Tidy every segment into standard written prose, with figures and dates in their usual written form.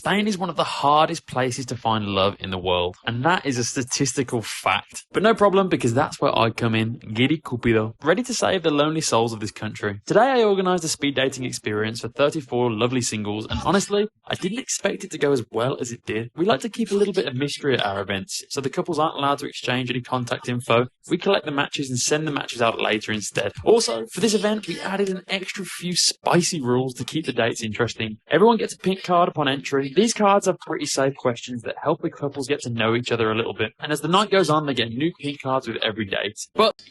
Spain is one of the hardest places to find love in the world, and that is a statistical fact. But no problem, because that's where I come in, giddy cupido, ready to save the lonely souls of this country. Today I organised a speed dating experience for 34 lovely singles, and honestly, I didn't expect it to go as well as it did. We like to keep a little bit of mystery at our events, so the couples aren't allowed to exchange any contact info. We collect the matches and send the matches out later instead. Also, for this event, we added an extra few spicy rules to keep the dates interesting. Everyone gets a pink card upon entry. These cards are pretty safe questions that help the couples get to know each other a little bit. And as the night goes on, they get new pink cards with every date. But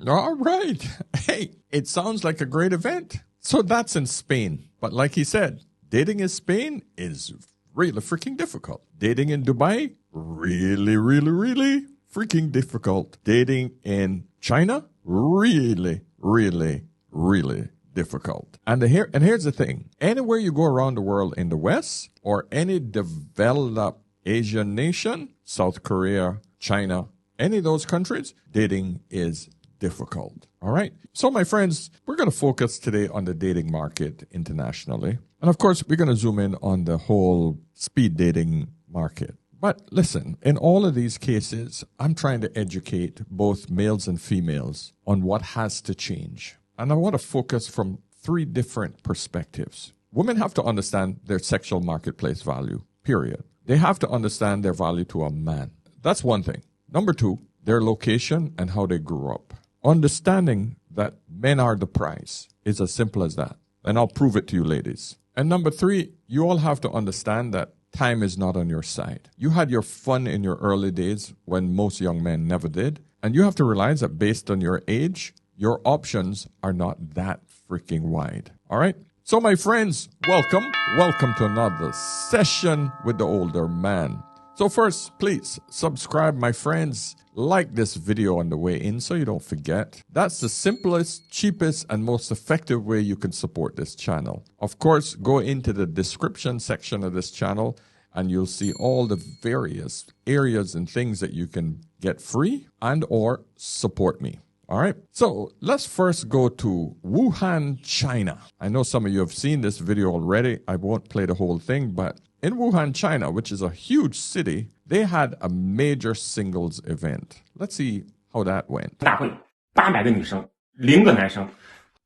all right. Hey, it sounds like a great event. So that's in Spain. But like he said, dating in Spain is really freaking difficult. Dating in Dubai, really, really, really freaking difficult. Dating in China, really, really, really difficult. And here's the thing. Anywhere you go around the world in the West or any developed Asian nation, South Korea, China, any of those countries, dating is difficult. All right. So, my friends, we're going to focus today on the dating market internationally. And of course, we're going to zoom in on the whole speed dating market. But listen, in all of these cases, I'm trying to educate both males and females on what has to change. And I want to focus from 3 different perspectives. Women have to understand their sexual marketplace value, period. They have to understand their value to a man. That's one thing. Number 2, their location and how they grew up. Understanding that men are the prize is as simple as that. And I'll prove it to you, ladies. And number 3, you all have to understand that time is not on your side. You had your fun in your early days when most young men never did. And you have to realize that based on your age, your options are not that freaking wide. All right? So, my friends, welcome. Welcome to another session with the older man. So first, please subscribe, my friends. Like this video on the way in so you don't forget. That's the simplest, cheapest, and most effective way you can support this channel. Of course, go into the description section of this channel and you'll see all the various areas and things that you can get free and or support me. All right, so let's first go to Wuhan, China. I know some of you have seen this video already. I won't play the whole thing, but in Wuhan, China, which is a huge city, they had a major singles event. Let's see how that went.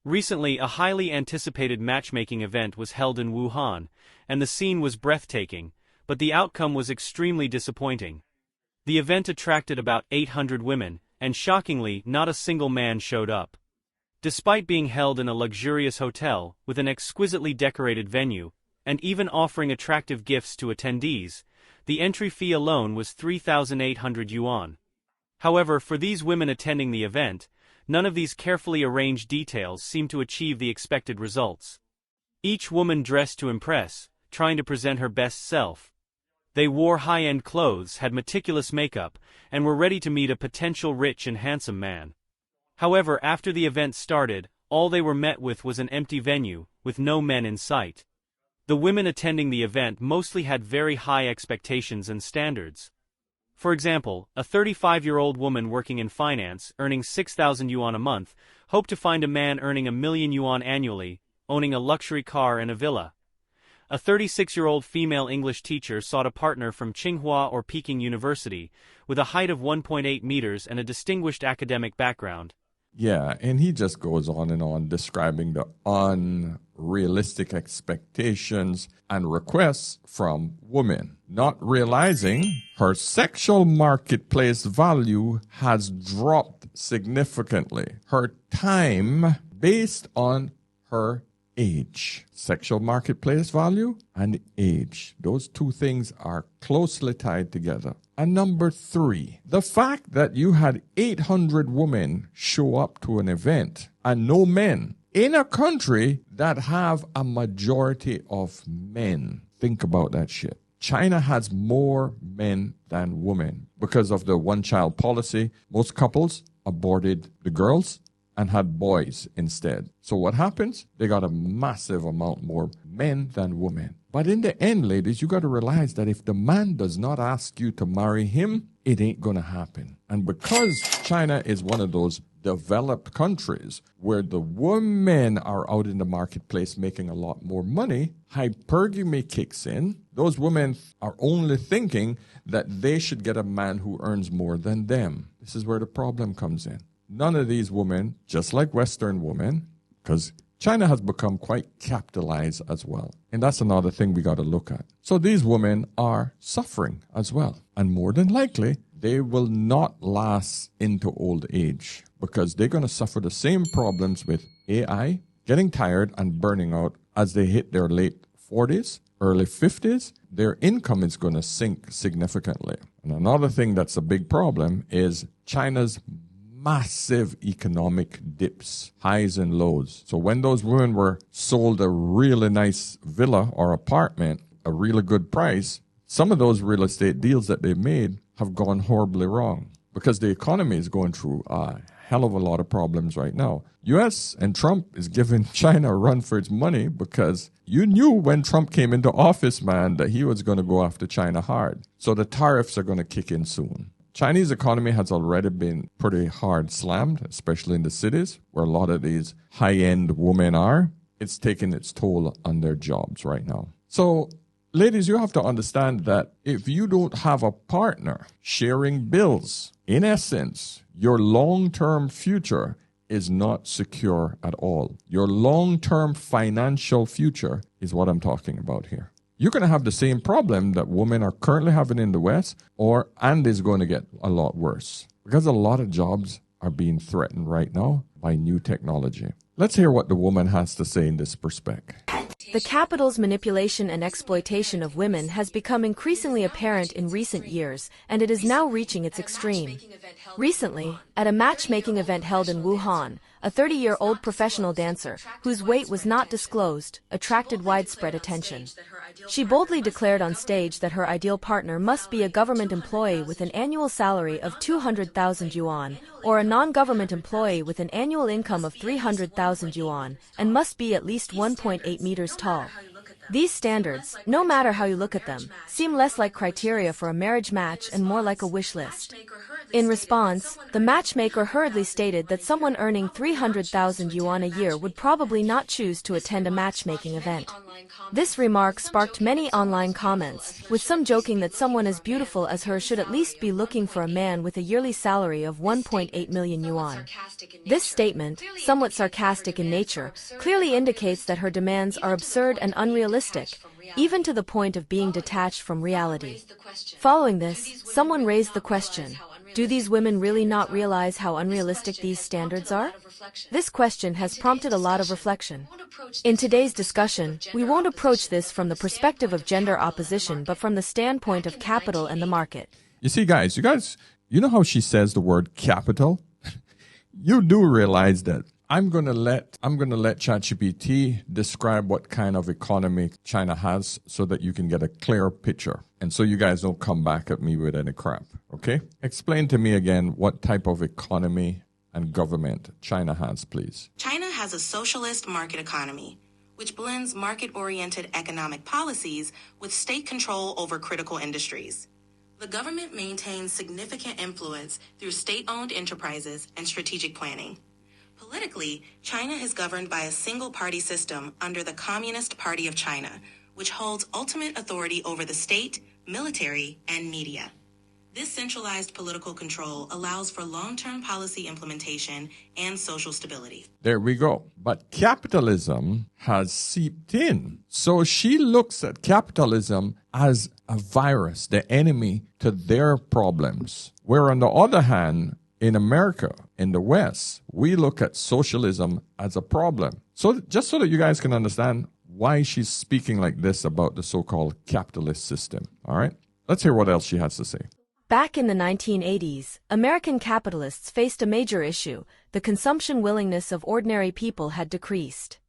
Recently, a highly anticipated matchmaking event was held in Wuhan, and the scene was breathtaking, but the outcome was extremely disappointing. The event attracted about 800 women, and shockingly, not a single man showed up. Despite being held in a luxurious hotel, with an exquisitely decorated venue, and even offering attractive gifts to attendees, the entry fee alone was 3,800 yuan. However, for these women attending the event, none of these carefully arranged details seemed to achieve the expected results. Each woman dressed to impress, trying to present her best self. They wore high-end clothes, had meticulous makeup, and were ready to meet a potential rich and handsome man. However, after the event started, all they were met with was an empty venue, with no men in sight. The women attending the event mostly had very high expectations and standards. For example, a 35-year-old woman working in finance, earning 6,000 yuan a month, hoped to find a man earning 1 million yuan annually, owning a luxury car and a villa. A 36-year-old female English teacher sought a partner from Tsinghua or Peking University, with a height of 1.8 meters and a distinguished academic background. Yeah, and he just goes on and on describing the unrealistic expectations and requests from women, not realizing her sexual marketplace value has dropped significantly. Her time based on her age. Sexual marketplace value and age. Those two things are closely tied together. And number 3, the fact that you had 800 women show up to an event and no men in a country that have a majority of men. Think about that shit. China has more men than women because of the one-child policy. Most couples aborted the girls and had boys instead. So what happens? They got a massive amount more men than women. But in the end, ladies, you got to realize that if the man does not ask you to marry him, it ain't going to happen. And because China is one of those developed countries where the women are out in the marketplace making a lot more money, hypergamy kicks in. Those women are only thinking that they should get a man who earns more than them. This is where the problem comes in. None of these women, just like Western women, because China has become quite capitalized as well. And that's another thing we got to look at. So these women are suffering as well. And more than likely, they will not last into old age because they're going to suffer the same problems with AI, getting tired and burning out as they hit their late 40s, early 50s. Their income is going to sink significantly. And another thing that's a big problem is China's massive economic dips, highs and lows. So when those women were sold a really nice villa or apartment, a really good price, some of those real estate deals that they made have gone horribly wrong because the economy is going through a hell of a lot of problems right now. US and Trump is giving China a run for its money because you knew when Trump came into office, man, that he was going to go after China hard. So the tariffs are going to kick in soon. Chinese economy has already been pretty hard slammed, especially in the cities where a lot of these high-end women are. It's taking its toll on their jobs right now. So, ladies, you have to understand that if you don't have a partner sharing bills, in essence, your long-term future is not secure at all. Your long-term financial future is what I'm talking about here. You're going to have the same problem that women are currently having in the West, and is going to get a lot worse because a lot of jobs are being threatened right now by new technology. Let's hear what the woman has to say in this perspective. The capital's manipulation and exploitation of women has become increasingly apparent in recent years, and it is now reaching its extreme. Recently, at a matchmaking event held in Wuhan, a 30-year-old professional dancer, whose weight was not disclosed, attracted widespread attention. She boldly declared on stage that her ideal partner must be a government employee with an annual salary of 200,000 yuan, or a non-government employee with an annual income of 300,000 yuan, and must be at least 1.8 meters tall. These standards, no matter how you look at them, seem less like criteria for a marriage match and more like a wish list. In response, the matchmaker hurriedly stated that someone earning 300,000 yuan a year would probably not choose to attend a matchmaking event. This remark sparked many online comments, with some joking that someone as beautiful as her should at least be looking for a man with a yearly salary of 1.8 million yuan. This statement, somewhat sarcastic in nature, clearly indicates that her demands are absurd and unrealistic, even to the point of being detached from reality. Following this, someone raised the question, do these women really not realize how unrealistic these standards are? This question has prompted a lot of reflection. In today's discussion, we won't approach this from the perspective of gender opposition, but from the standpoint of capital and the market. You see, guys, you know how she says the word capital? You do realize that I'm gonna let ChatGPT describe what kind of economy China has so that you can get a clear picture. And so you guys don't come back at me with any crap, okay? Explain to me again what type of economy and government China has, please. China has a socialist market economy, which blends market-oriented economic policies with state control over critical industries. The government maintains significant influence through state-owned enterprises and strategic planning. Politically, China is governed by a single-party system under the Communist Party of China, which holds ultimate authority over the state, military, and media. This centralized political control allows for long-term policy implementation and social stability. There we go. But capitalism has seeped in. So she looks at capitalism as a virus, the enemy to their problems. Where on the other hand, in America, in the West, we look at socialism as a problem. So just so that you guys can understand why she's speaking like this about the so-called capitalist system. All right? Let's hear what else she has to say. Back in the 1980s, American capitalists faced a major issue. The consumption willingness of ordinary people had decreased.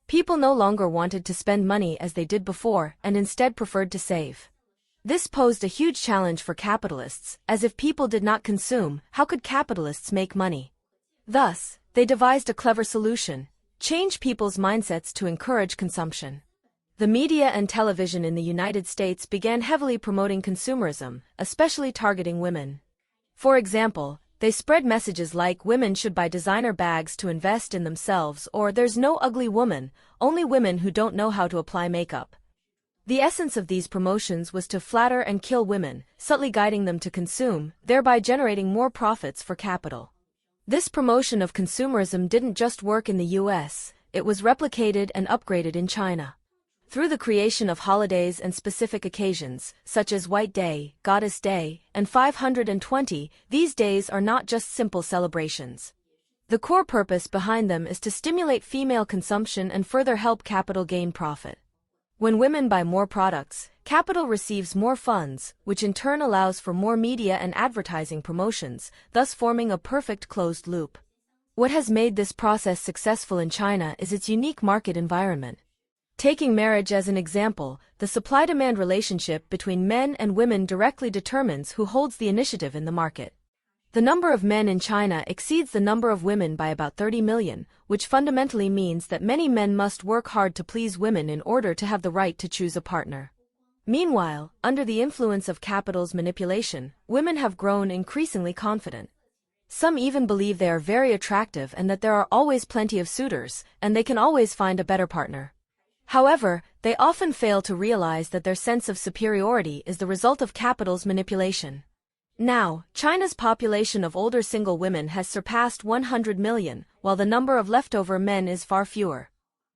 People no longer wanted to spend money as they did before and instead preferred to save. This posed a huge challenge for capitalists, as if people did not consume, how could capitalists make money? Thus, they devised a clever solution: change people's mindsets to encourage consumption. The media and television in the United States began heavily promoting consumerism, especially targeting women. For example, They spread messages like women should buy designer bags to invest in themselves, or there's no ugly woman, only women who don't know how to apply makeup. The essence of these promotions was to flatter and kill women, subtly guiding them to consume, thereby generating more profits for capital. This promotion of consumerism didn't just work in the US, it was replicated and upgraded in China. Through the creation of holidays and specific occasions, such as White Day, Goddess Day, and 520, these days are not just simple celebrations. The core purpose behind them is to stimulate female consumption and further help capital gain profit. When women buy more products, capital receives more funds, which in turn allows for more media and advertising promotions, thus forming a perfect closed loop. What has made this process successful in China is its unique market environment. Taking marriage as an example, the supply-demand relationship between men and women directly determines who holds the initiative in the market. The number of men in China exceeds the number of women by about 30 million, which fundamentally means that many men must work hard to please women in order to have the right to choose a partner. Meanwhile, under the influence of capital's manipulation, women have grown increasingly confident. Some even believe they are very attractive and that there are always plenty of suitors, and they can always find a better partner. However, they often fail to realize that their sense of superiority is the result of capital's manipulation. Now, China's population of older single women has surpassed 100 million, while the number of leftover men is far fewer.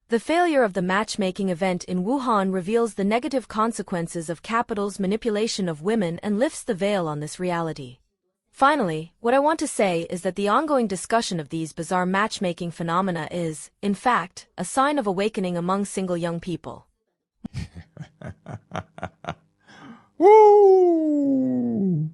The failure of the matchmaking event in Wuhan reveals the negative consequences of capital's manipulation of women and lifts the veil on this reality. Finally, what I want to say is that the ongoing discussion of these bizarre matchmaking phenomena is, in fact, a sign of awakening among single young people. Woo!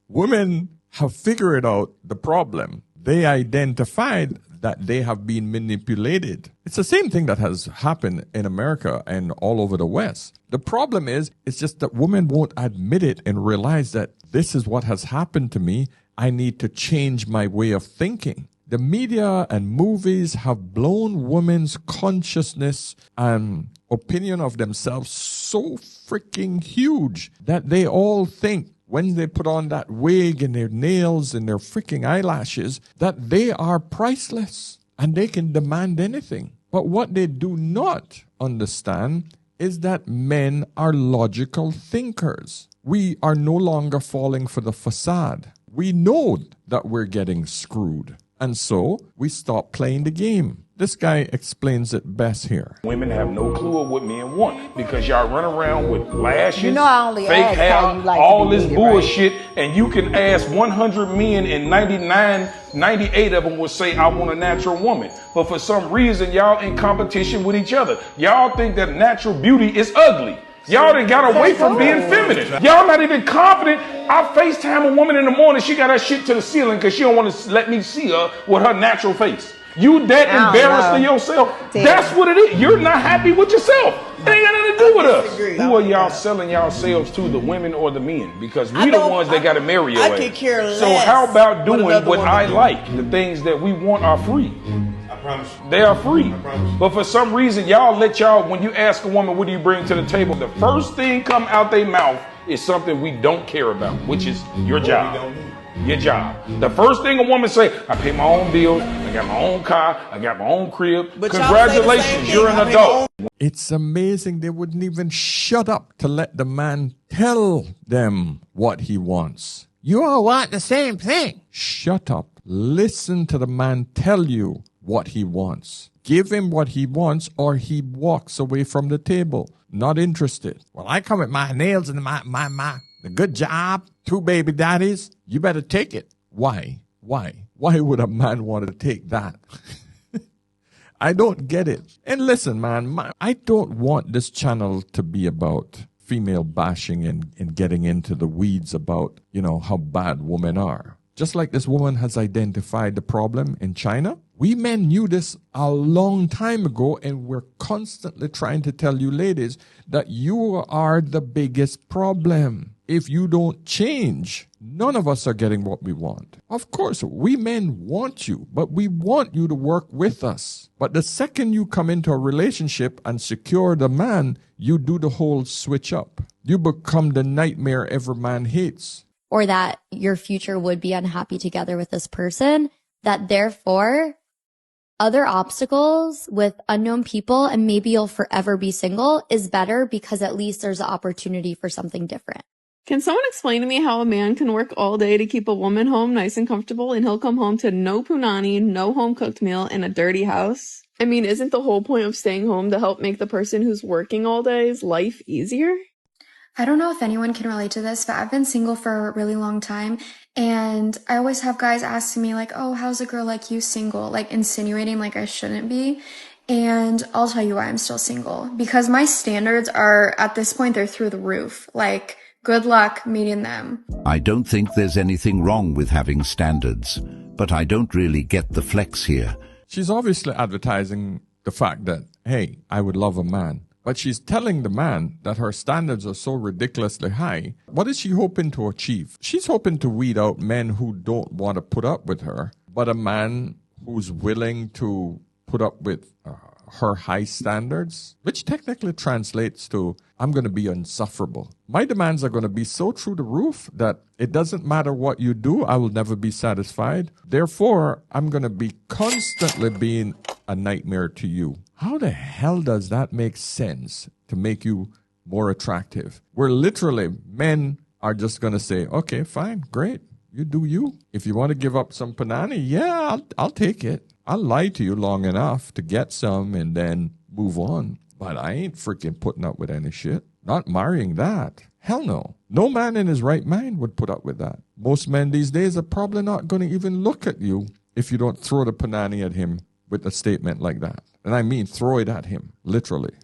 Women have figured out the problem. They identified that they have been manipulated. It's the same thing that has happened in America and all over the West. The problem is, it's just that women won't admit it and realize that this is what has happened to me. I need to change my way of thinking. The media and movies have blown women's consciousness and opinion of themselves so freaking huge that they all think when they put on that wig and their nails and their freaking eyelashes that they are priceless and they can demand anything. But what they do not understand is that men are logical thinkers. We are no longer falling for the facade. We know that we're getting screwed. And so we stop playing the game. This guy explains it best here. Women have no clue of what men want because y'all run around with lashes, fake hair, all this bullshit, right? and you can ask 100 men and 98 of them will say, I want a natural woman. But for some reason, y'all in competition with each other. Y'all think that natural beauty is ugly. Y'all done got away from being feminine. Y'all not even confident. I FaceTime a woman in the morning, she got her shit to the ceiling because she don't want to let me see her with her natural face. You that embarrassed of yourself? That's what it is. You're not happy with yourself. It ain't got nothing to do with us. Who are y'all selling yourselves to, the women or the men? Because we the ones that got to marry your ass. I could care less. So how about doing what I like? The things that we want are free. I promise you. They are free. I promise you. But for some reason, when you ask a woman, what do you bring to the table? The first thing come out their mouth is something we don't care about, which is your job. Your job. The first thing a woman say, I pay my own bills, I got my own car, I got my own crib. But congratulations, you're an adult. It's amazing they wouldn't even shut up to let the man tell them what he wants. You all want the same thing. Shut up. Listen to the man tell you what he wants. Give him what he wants or he walks away from the table. Not interested. Well, I come with my nails and the good job, 2 baby daddies. You better take it. Why? Why would a man want to take that? I don't get it. And listen, man, I don't want this channel to be about female bashing and getting into the weeds about, how bad women are. Just like this woman has identified the problem in China, we men knew this a long time ago, and we're constantly trying to tell you ladies that you are the biggest problem. If you don't change, none of us are getting what we want. Of course, we men want you, but we want you to work with us. But the second you come into a relationship and secure the man, you do the whole switch up. You become the nightmare every man hates. or that your future would be unhappy together with this person, that therefore other obstacles with unknown people and maybe you'll forever be single is better because at least there's an opportunity for something different. Can someone explain to me how a man can work all day to keep a woman home nice and comfortable and he'll come home to no punani, no home-cooked meal, and a dirty house? I mean, isn't the whole point of staying home to help make the person who's working all day's life easier? I don't know if anyone can relate to this, but I've been single for a really long time. And I always have guys asking me like, oh, how's a girl like you single? Like insinuating like I shouldn't be. And I'll tell you why I'm still single. Because my standards are, at this point, they're through the roof. Like, good luck meeting them. I don't think there's anything wrong with having standards, but I don't really get the flex here. She's obviously advertising the fact that, hey, I would love a man. But she's telling the man that her standards are so ridiculously high. What is she hoping to achieve? She's hoping to weed out men who don't want to put up with her, but a man who's willing to put up with her high standards, which technically translates to, I'm going to be insufferable. My demands are going to be so through the roof that it doesn't matter what you do, I will never be satisfied. Therefore, I'm going to be constantly being a nightmare to you. How the hell does that make sense to make you more attractive? Where literally men are just going to say, okay, fine, great, you do you. If you want to give up some panani, yeah, I'll take it. I'll lie to you long enough to get some and then move on. But I ain't freaking putting up with any shit. Not marrying that. Hell no. No man in his right mind would put up with that. Most men these days are probably not going to even look at you if you don't throw the panani at him with a statement like that. And I mean throw it at him, literally.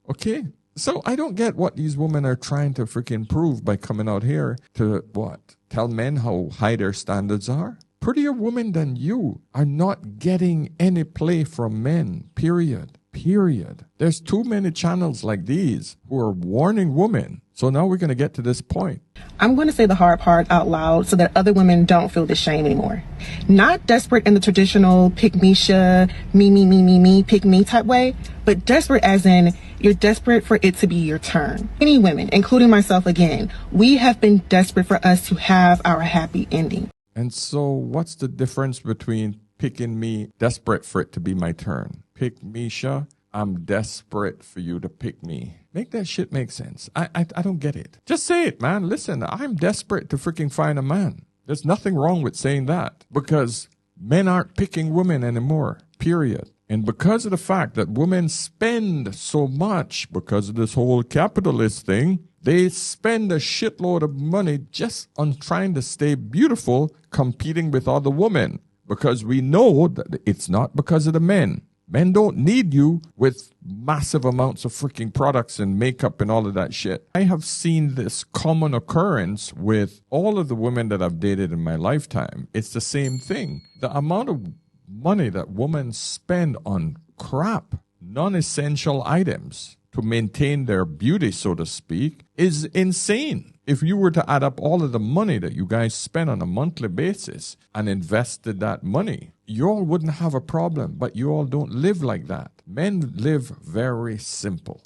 Okay? So I don't get what these women are trying to freaking prove by coming out here to, what? Tell men how high their standards are? Prettier women than you are not getting any play from men, period. Period. There's too many channels like these who are warning women. So now we're going to get to this point. I'm going to say the hard part out loud so that other women don't feel this shame anymore. Not desperate in the traditional pick-me-sha, me, pick-me type way, but desperate as in you're desperate for it to be your turn. Many women, including myself again, we have been desperate for us to have our happy ending. And so what's the difference between picking me, desperate for it to be my turn? Pick me, Sha. I'm desperate for you to pick me. Make that shit make sense. I don't get it. Just say it, man. Listen, I'm desperate to freaking find a man. There's nothing wrong with saying that because men aren't picking women anymore, period. And because of the fact that women spend so much because of this whole capitalist thing, they spend a shitload of money just on trying to stay beautiful, competing with other women. Because we know that it's not because of the men. Men don't need you with massive amounts of freaking products and makeup and all of that shit. I have seen this common occurrence with all of the women that I've dated in my lifetime. It's the same thing. The amount of money that women spend on crap, non-essential items to maintain their beauty, so to speak, is insane. If you were to add up all of the money that you guys spend on a monthly basis and invested that money, you all wouldn't have a problem, but you all don't live like that. Men live very simple,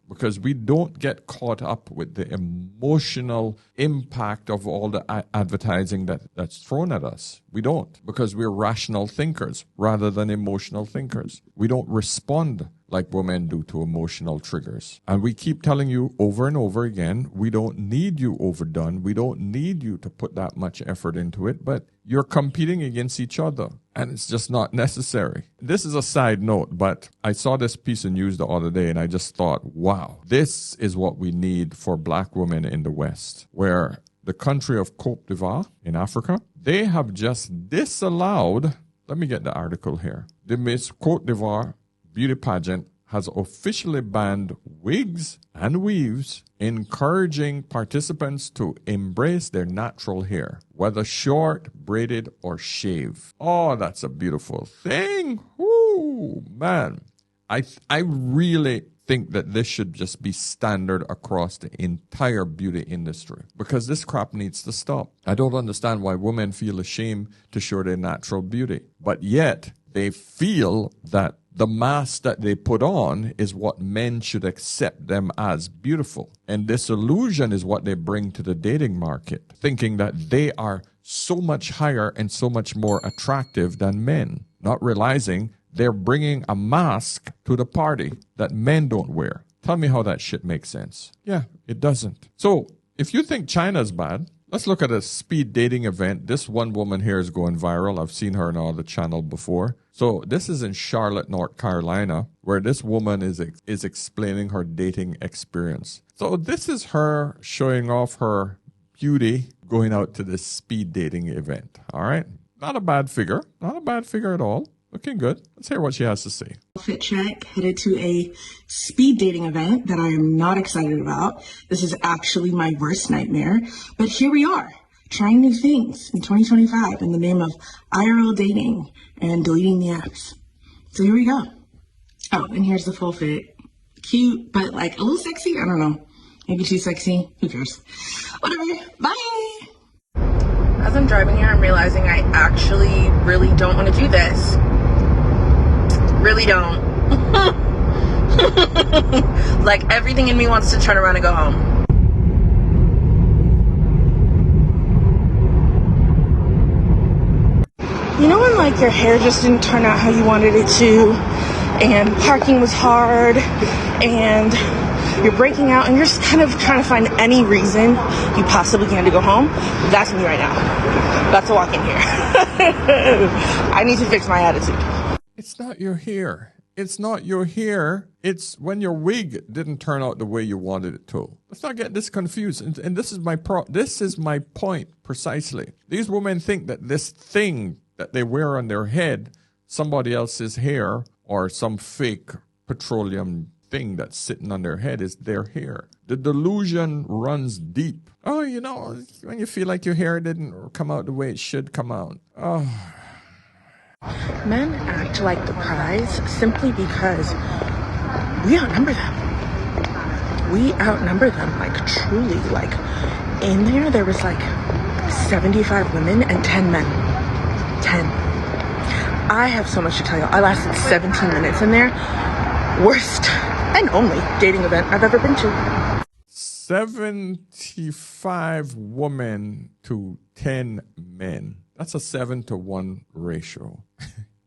because we don't get caught up with the emotional impact of all the advertising that's thrown at us. We don't, because we're rational thinkers rather than emotional thinkers. We don't respond like women do to emotional triggers. And we keep telling you over and over again, we don't need you overdone. We don't need you to put that much effort into it, but you're competing against each other, and it's just not necessary. This is a side note, but I saw this piece of news the other day, and I just thought, wow, this is what we need for black women in the West, where the country of Côte d'Ivoire in Africa, they have just disallowed, let me get the article here, the Miss Côte d'Ivoire beauty pageant has officially banned wigs and weaves, encouraging participants to embrace their natural hair, whether short, braided, or shaved. Oh, that's a beautiful thing. Woo, man. I really think that this should just be standard across the entire beauty industry because this crap needs to stop. I don't understand why women feel ashamed to show their natural beauty, but yet they feel that the mask that they put on is what men should accept them as beautiful. And this illusion is what they bring to the dating market, thinking that they are so much higher and so much more attractive than men, not realizing they're bringing a mask to the party that men don't wear. Tell me how that shit makes sense. Yeah, it doesn't. So if you think China's bad, let's look at a speed dating event. This one woman here is going viral. I've seen her on all the channel before. So this is in Charlotte, North Carolina, where this woman is explaining her dating experience. So this is her showing off her beauty going out to this speed dating event. All right. Not a bad figure. Not a bad figure at all. Looking good. Let's hear what she has to say. Fit check, headed to a speed dating event that I am not excited about. This is actually my worst nightmare. But here we are, trying new things in 2025 in the name of IRL dating and deleting the apps. So here we go. Oh, and here's the full fit. Cute, but like a little sexy. I don't know. Maybe too sexy. Who cares? Whatever. Bye. As I'm driving here, I'm realizing I actually really don't want to do this. Really don't. Like, everything in me wants to turn around and go home. You know when like your hair just didn't turn out how you wanted it to, and parking was hard, and you're breaking out, and you're just kind of trying to find any reason you possibly can to go home? That's me right now. That's a walk in here. I need to fix my attitude. It's not your hair. It's not your hair. It's when your wig didn't turn out the way you wanted it to. Let's not get this confused. And this is my point precisely. These women think that this thing that they wear on their head, somebody else's hair, or some fake petroleum thing that's sitting on their head is their hair. The delusion runs deep. Oh, you know, when you feel like your hair didn't come out the way it should come out. Oh. Men act like the prize simply because we outnumber them. We outnumber them, like truly. Like in there was like 75 women and 10 men. 10. I have so much to tell you. I lasted 17 minutes in there. Worst and only dating event I've ever been to. 75 women to 10 men. That's a 7-to-1 ratio.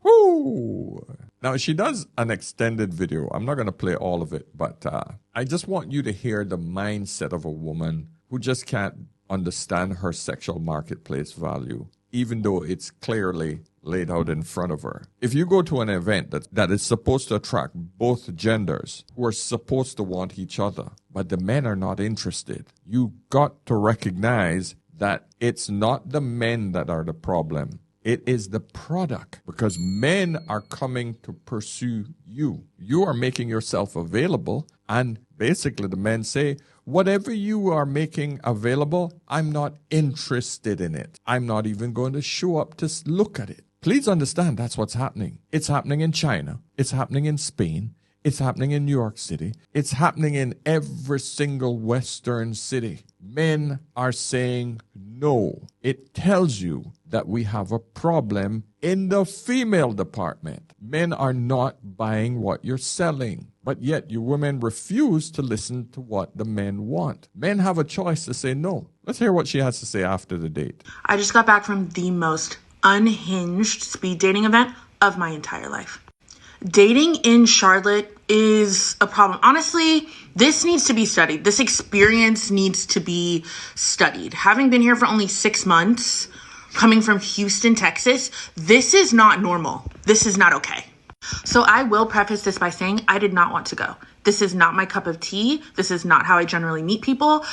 Woo! Now, she does an extended video. I'm not going to play all of it, but I just want you to hear the mindset of a woman who just can't understand her sexual marketplace value, even though it's clearly laid out in front of her. If you go to an event that is supposed to attract both genders who are supposed to want each other, but the men are not interested, you got to recognize that it's not the men that are the problem. It is the product, because men are coming to pursue you. You are making yourself available, and basically the men say, whatever you are making available, I'm not interested in it. I'm not even going to show up to look at it. Please understand that's what's happening. It's happening in China. It's happening in Spain. It's happening in New York City. It's happening in every single Western city. Men are saying no. It tells you that we have a problem in the female department. Men are not buying what you're selling. But yet you women refuse to listen to what the men want. Men have a choice to say no. Let's hear what she has to say after the date. I just got back from the most unhinged speed dating event of my entire life. Dating in Charlotte is a problem. Honestly, this needs to be studied. This experience needs to be studied. Having been here for only 6 months, coming from Houston, Texas, this is not normal. This is not okay. So I will preface this by saying I did not want to go. This is not my cup of tea. This is not how I generally meet people.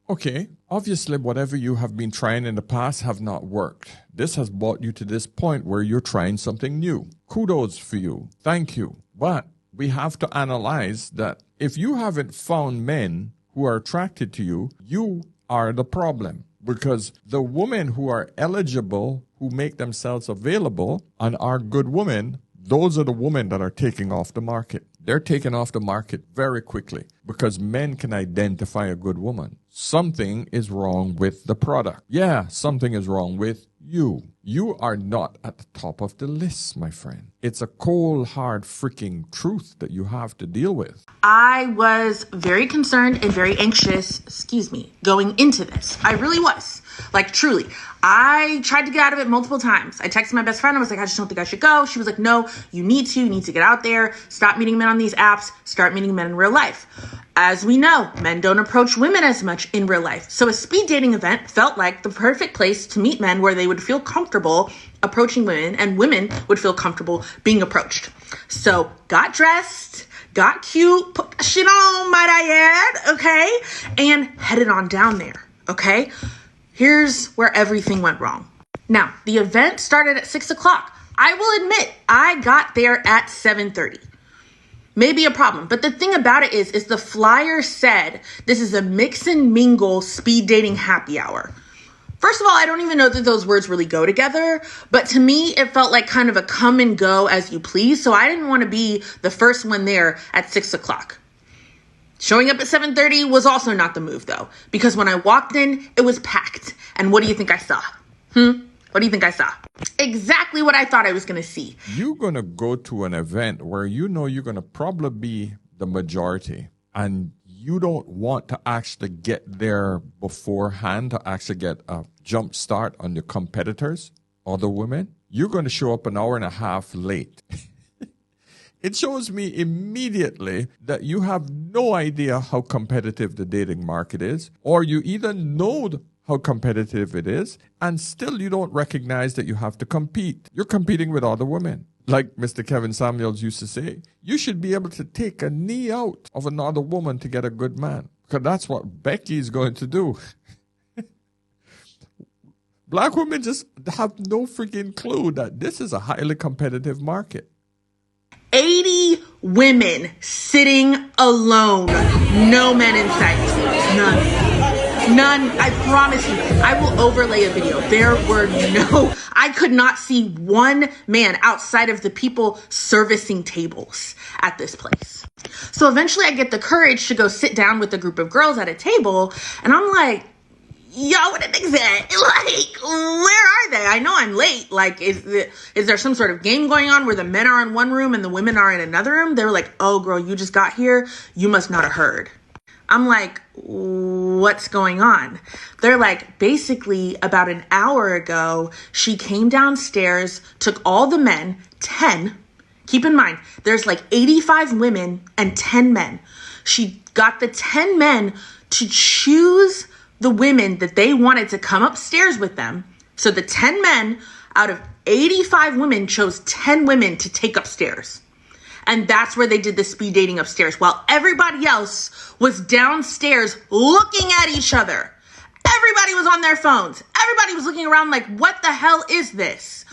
Okay, obviously whatever you have been trying in the past have not worked. This has brought you to this point where you're trying something new. Kudos for you. Thank you. But we have to analyze that if you haven't found men who are attracted to you, you are the problem. Because the women who are eligible, who make themselves available and are good women, those are the women that are taking off the market. They're taking off the market very quickly because men can identify a good woman. something is wrong with the product. Yeah, something is wrong with you. You are not at the top of the list, my friend. It's a cold, hard freaking truth that you have to deal with. I was very concerned and very anxious, going into this. I really was. Like, truly. I tried to get out of it multiple times. I texted my best friend. I was like, I just don't think I should go. She was like, no, you need to get out there. Stop meeting men on these apps. Start meeting men in real life. As we know, men don't approach women as much in real life. So a speed dating event felt like the perfect place to meet men where they would feel comfortable approaching women and women would feel comfortable being approached. So got dressed, got cute, put shit on, might I add, okay? And headed on down there, okay? Here's where everything went wrong. Now, the event started at 6 o'clock. I will admit, I got there at 7:30. Maybe a problem. But the thing about it is the flyer said this is a mix and mingle speed dating happy hour. First of all, I don't even know that those words really go together, but to me, it felt like kind of a come and go as you please. So I didn't want to be the first one there at 6 o'clock. Showing up at 7:30 was also not the move though, because when I walked in, it was packed. And what do you think I saw? What do you think I saw? Exactly what I thought I was going to see. You're going to go to an event where you know you're going to probably be the majority and you don't want to actually get there beforehand to actually get a jump start on your competitors, other women. You're going to show up an hour and a half late. It shows me immediately that you have no idea how competitive the dating market is, or you either know how competitive it is, and still you don't recognize that you have to compete. You're competing with other women. Like Mr. Kevin Samuels used to say, you should be able to take a knee out of another woman to get a good man. Because that's what Becky's going to do. Black women just have no freaking clue that this is a highly competitive market. 80 women sitting alone. No men in sight. None. I promise you. I will overlay a video. There were I could not see one man outside of the people servicing tables at this place. So eventually I get the courage to go sit down with a group of girls at a table. And I'm like, yo, what the niggas at? Like, where are they? I know I'm late. Like, is there some sort of game going on where the men are in one room and the women are in another room? They were like, oh, girl, you just got here. You must not have heard. I'm like, what's going on? They're like, basically about an hour ago, she came downstairs, took all the men, 10. Keep in mind, there's like 85 women and 10 men. She got the 10 men to choose the women that they wanted to come upstairs with them. So the 10 men out of 85 women chose 10 women to take upstairs. And that's where they did the speed dating upstairs while everybody else was downstairs looking at each other. Everybody was on their phones. Everybody was looking around like, what the hell is this?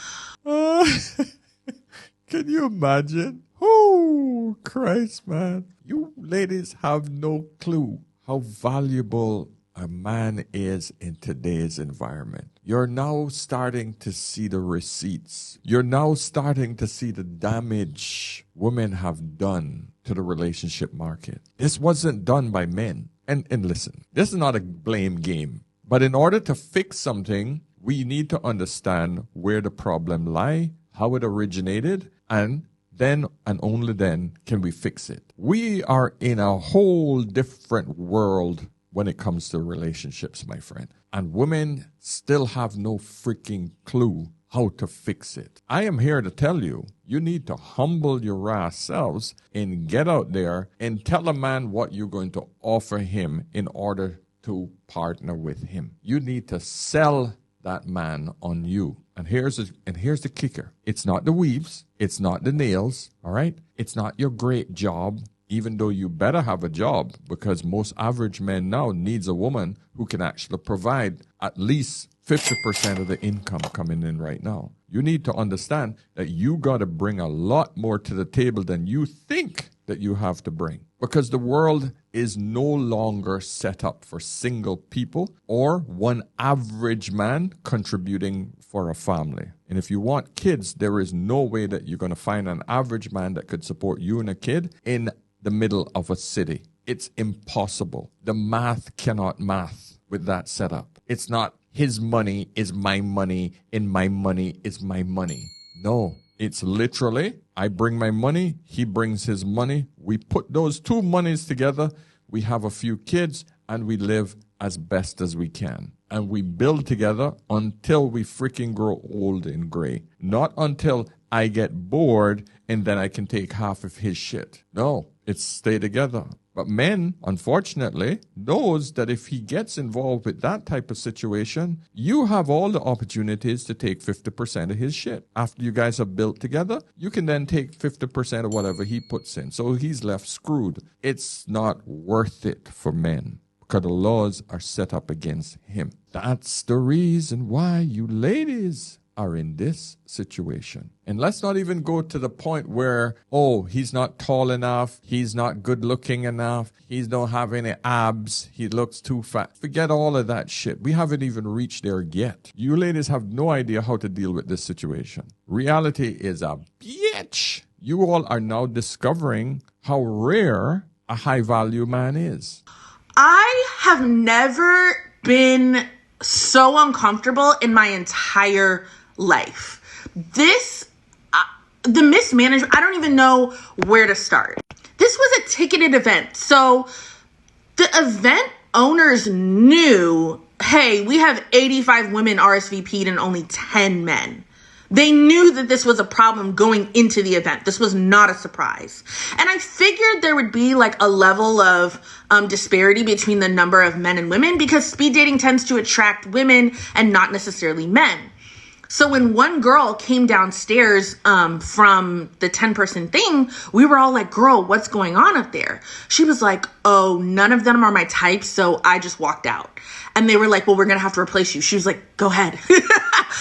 Can you imagine? Oh, Christ, man. You ladies have no clue how valuable a man is in today's environment. You're now starting to see the receipts. You're now starting to see the damage women have done to the relationship market. This wasn't done by men. And listen, this is not a blame game. But in order to fix something, we need to understand where the problem lies, how it originated, and then and only then can we fix it. We are in a whole different world when it comes to relationships, my friend. And women still have no freaking clue how to fix it. I am here to tell you, you need to humble your ass selves and get out there and tell a man what you're going to offer him in order to partner with him. You need to sell that man on you. And here's the kicker. It's not the weaves. It's not the nails. All right? It's not your great job. Even though you better have a job, because most average men now needs a woman who can actually provide at least 50% of the income coming in right now. You need to understand that you got to bring a lot more to the table than you think that you have to bring, because the world is no longer set up for single people or one average man contributing for a family. And if you want kids, there is no way that you're going to find an average man that could support you and a kid in the middle of a city. It's impossible. The math cannot math with that setup. It's not his money is my money and my money is my money. No, it's literally I bring my money, he brings his money. We put those two monies together. We have a few kids and we live as best as we can. And we build together until we freaking grow old and gray. Not until I get bored and then I can take half of his shit. No, it's stay together. But men, unfortunately, knows that if he gets involved with that type of situation, you have all the opportunities to take 50% of his shit. After you guys have built together, you can then take 50% of whatever he puts in. So he's left screwed. It's not worth it for men because the laws are set up against him. That's the reason why you ladies are in this situation. And let's not even go to the point where, oh, he's not tall enough, he's not good looking enough, he don't have any abs, he looks too fat. Forget all of that shit. We haven't even reached there yet. You ladies have no idea how to deal with this situation. Reality is a bitch. You all are now discovering how rare a high value man is. I have never been so uncomfortable in my entire life. The mismanagement, I don't even know where to start. This was a ticketed event. So the event owners knew, hey, we have 85 women RSVP'd and only 10 men. They knew that this was a problem going into the event. This was not a surprise. And I figured there would be like a level of disparity between the number of men and women because speed dating tends to attract women and not necessarily men. So when one girl came downstairs from the 10-person thing, we were all like, girl, what's going on up there? She was like, oh, none of them are my type, so I just walked out. And they were like, well, we're going to have to replace you. She was like, go ahead.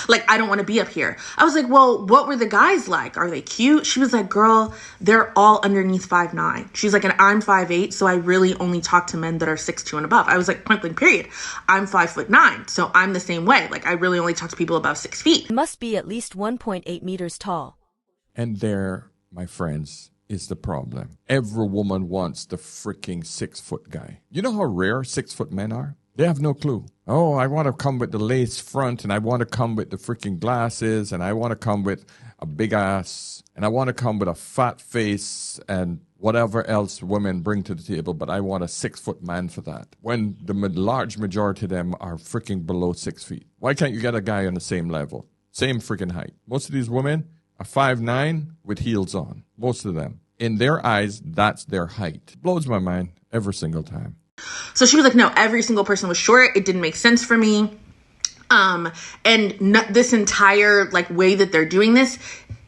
Like, I don't want to be up here. I was like, well, what were the guys like? Are they cute? She was like, girl, they're all underneath 5'9". She's like, and I'm 5'8", so I really only talk to men that are 6'2" and above. I was like, point blank, period. I'm 5'9", so I'm the same way. Like, I really only talk to people above 6 feet. Must be at least 1.8 meters tall. And there, my friends, is the problem. Every woman wants the freaking 6-foot guy. You know how rare 6-foot men are? They have no clue. Oh, I want to come with the lace front, and I want to come with the freaking glasses, and I want to come with a big ass, and I want to come with a fat face, and whatever else women bring to the table, but I want a 6-foot man for that. When the large majority of them are freaking below 6 feet. Why can't you get a guy on the same level? Same freaking height. Most of these women are 5'9" with heels on. Most of them. In their eyes, that's their height. Blows my mind every single time. So she was like, no, every single person was short. It didn't make sense for me. This entire like way that they're doing this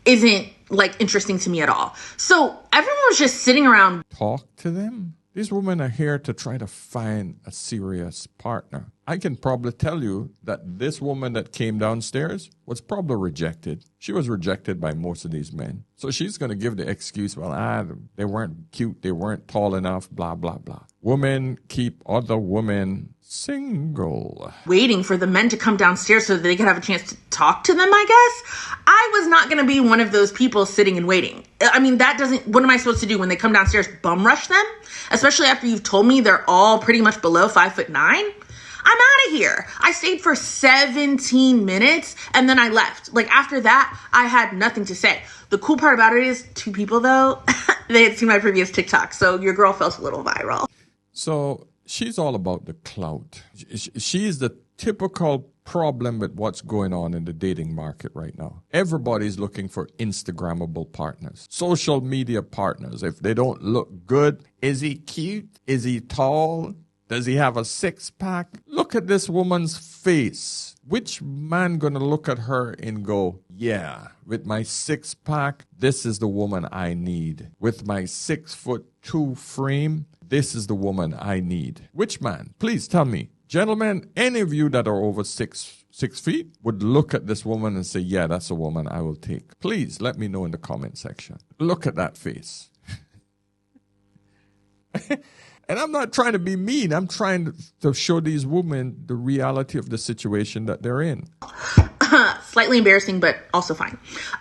isn't like interesting to me at all. So everyone was just sitting around. Talk to them. These women are here to try to find a serious partner. I can probably tell you that this woman that came downstairs was probably rejected. She was rejected by most of these men. So she's going to give the excuse, well, they weren't cute, they weren't tall enough, blah, blah, blah. Women keep other women single. Waiting for the men to come downstairs so that they could have a chance to talk to them, I guess. I was not going to be one of those people sitting and waiting. I mean, what am I supposed to do when they come downstairs? Bum rush them? Especially after you've told me they're all pretty much below 5'9". I'm out of here. I stayed for 17 minutes and then I left. Like after that, I had nothing to say. The cool part about it is 2 people though, they had seen my previous TikTok. So your girl felt a little viral. So she's all about the clout. She's the typical problem with what's going on in the dating market right now. Everybody's looking for Instagrammable partners, social media partners. If they don't look good, is he cute? Is he tall? Does he have a 6-pack? Look at this woman's face. Which man gonna look at her and go, yeah, with my 6-pack, this is the woman I need. With my 6'2" frame, this is the woman I need. Which man? Please tell me. Gentlemen, any of you that are over 6 feet would look at this woman and say, yeah, that's a woman I will take. Please let me know in the comment section. Look at that face. And I'm not trying to be mean. I'm trying to show these women the reality of the situation that they're in. Slightly embarrassing, but also fine.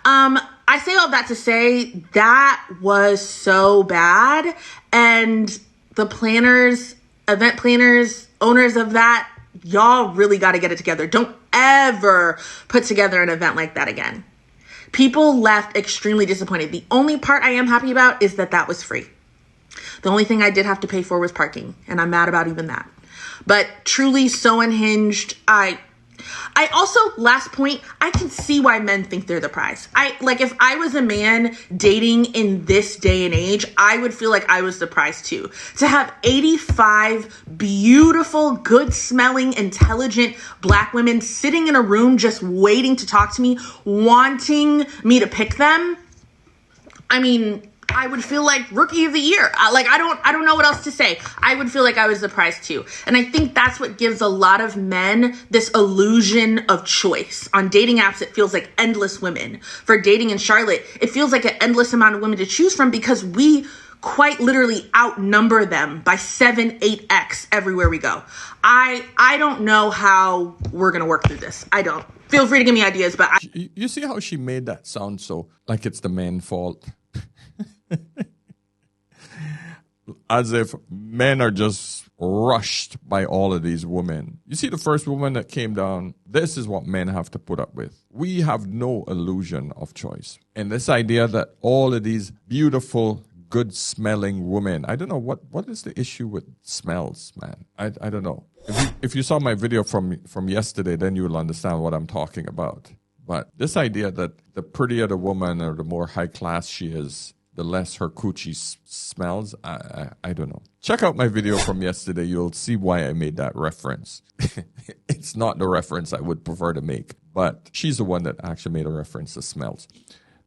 I say all that to say that was so bad. And the planners, event planners, owners of that, y'all really got to get it together. Don't ever put together an event like that again. People left extremely disappointed. The only part I am happy about is that was free. The only thing I did have to pay for was parking, and I'm mad about even that. But truly so unhinged. I also, last point, I can see why men think they're the prize. If I was a man dating in this day and age, I would feel like I was the prize too. To have 85 beautiful, good smelling, intelligent black women sitting in a room just waiting to talk to me, wanting me to pick them. I mean, I would feel like rookie of the year. I don't know what else to say. I would feel like I was the prize too. And I think that's what gives a lot of men this illusion of choice. On dating apps, it feels like endless women. For dating in Charlotte, it feels like an endless amount of women to choose from because we quite literally outnumber them by 7-8x everywhere we go. I don't know how we're going to work through this. I don't. Feel free to give me ideas, but You see how she made that sound so like it's the man's fault? As if men are just rushed by all of these women. You see the first woman that came down, this is what men have to put up with. We have no illusion of choice. And this idea that all of these beautiful, good-smelling women, I don't know, what is the issue with smells, man? I don't know. If you saw my video from yesterday, then you will understand what I'm talking about. But this idea that the prettier the woman or the more high class she is, the less her coochie smells, I don't know. Check out my video from yesterday. You'll see why I made that reference. It's not the reference I would prefer to make, but she's the one that actually made a reference to smells.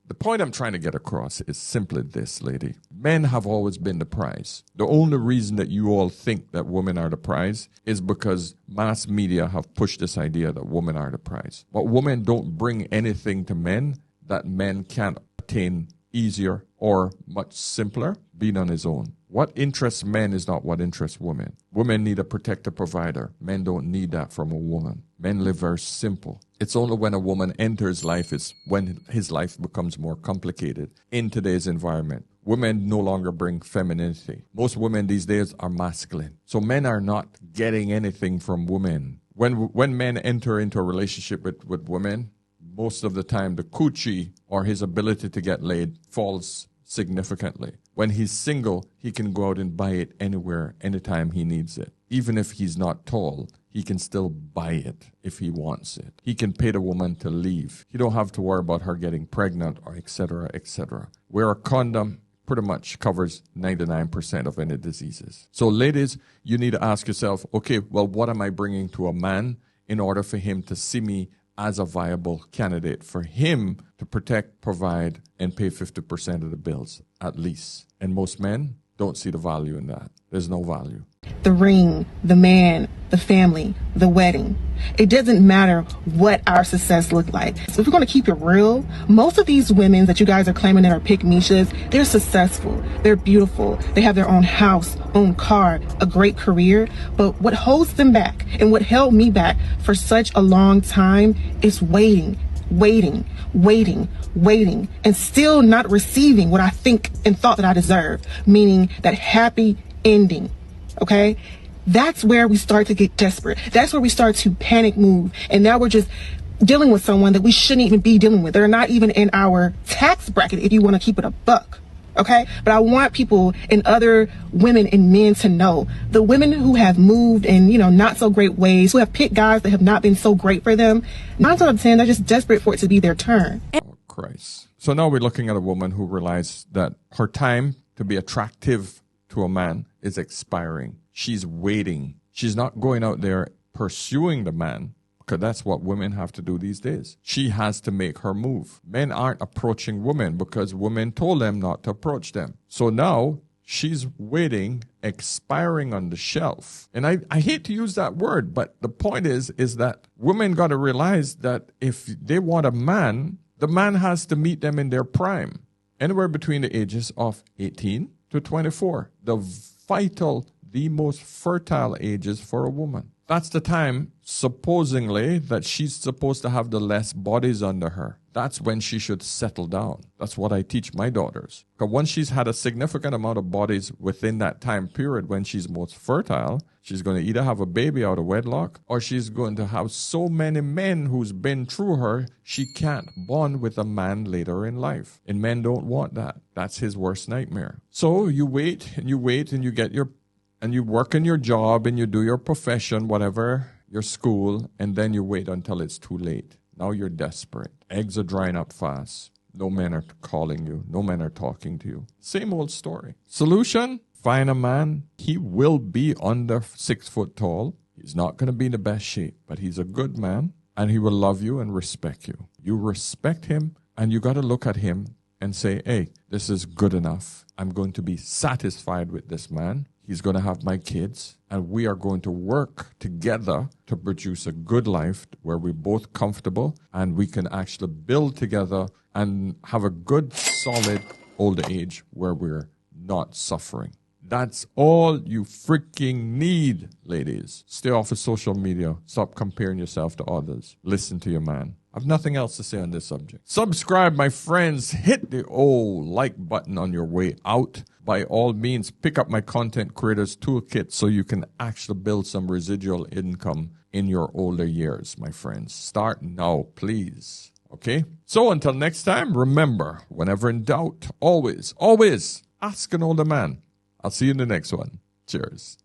The point I'm trying to get across is simply this, lady. Men have always been the prize. The only reason that you all think that women are the prize is because mass media have pushed this idea that women are the prize. But women don't bring anything to men that men can't attain easier or much simpler, being on his own. What interests men is not what interests women. Women need a protector provider. Men don't need that from a woman. Men live very simple. It's only when a woman enters life is when his life becomes more complicated in today's environment. Women no longer bring femininity. Most women these days are masculine. So men are not getting anything from women. When men enter into a relationship with women, most of the time the coochie or his ability to get laid falls significantly. When he's single, he can go out and buy it anywhere, anytime he needs it. Even if he's not tall, he can still buy it if he wants it. He can pay the woman to leave. You don't have to worry about her getting pregnant or etc., etc. Where a condom pretty much covers 99% of any diseases. So ladies, you need to ask yourself, okay, well, what am I bringing to a man in order for him to see me as a viable candidate for him to protect, provide, and pay 50% of the bills, at least. And most men don't see the value in that. There's no value. The ring, the man, the family, the wedding. It doesn't matter what our success looked like. So if we're going to keep it real, most of these women that you guys are claiming that are pick-me-shas, they're successful. They're beautiful. They have their own house, own car, a great career. But what holds them back and what held me back for such a long time is waiting, and still not receiving what I think and thought that I deserved, meaning that happy ending. Okay? That's where we start to get desperate. That's where we start to panic move. And now we're just dealing with someone that we shouldn't even be dealing with. They're not even in our tax bracket if you want to keep it a buck. Okay? But I want people and other women and men to know the women who have moved in, not so great ways, who have picked guys that have not been so great for them, 9 out of 10, they're just desperate for it to be their turn. Oh, Christ. So now we're looking at a woman who realized that her time to be attractive to a man is expiring. She's waiting. She's not going out there pursuing the man, because that's what women have to do these days. She has to make her move. Men aren't approaching women because women told them not to approach them. So now she's waiting, expiring on the shelf. And I hate to use that word, but the point is that women got to realize that if they want a man, the man has to meet them in their prime, anywhere between the ages of 18 to 24. The most fertile ages for a woman. That's the time, supposedly, that she's supposed to have the less bodies under her. That's when she should settle down. That's what I teach my daughters. Because once she's had a significant amount of bodies within that time period when she's most fertile, she's going to either have a baby out of wedlock or she's going to have so many men who's been through her, she can't bond with a man later in life. And men don't want that. That's his worst nightmare. So you wait and you wait and you get your, and you work in your job and you do your profession, whatever, your school, and then you wait until it's too late. Now you're desperate. Eggs are drying up fast. No men are calling you. No men are talking to you. Same old story. Solution? Find a man. He will be under 6 foot tall. He's not going to be in the best shape, but he's a good man, and he will love you and respect you. You respect him, and you got to look at him and say, hey, this is good enough. I'm going to be satisfied with this man. He's going to have my kids, and we are going to work together to produce a good life where we're both comfortable and we can actually build together and have a good, solid old age where we're not suffering. That's all you freaking need, ladies. Stay off of social media. Stop comparing yourself to others. Listen to your man. I've nothing else to say on this subject. Subscribe, my friends. Hit the old like button on your way out. By all means, pick up my Content Creators Toolkit so you can actually build some residual income in your older years, my friends. Start now, please. Okay? So until next time, remember, whenever in doubt, always ask an older man. I'll see you in the next one. Cheers.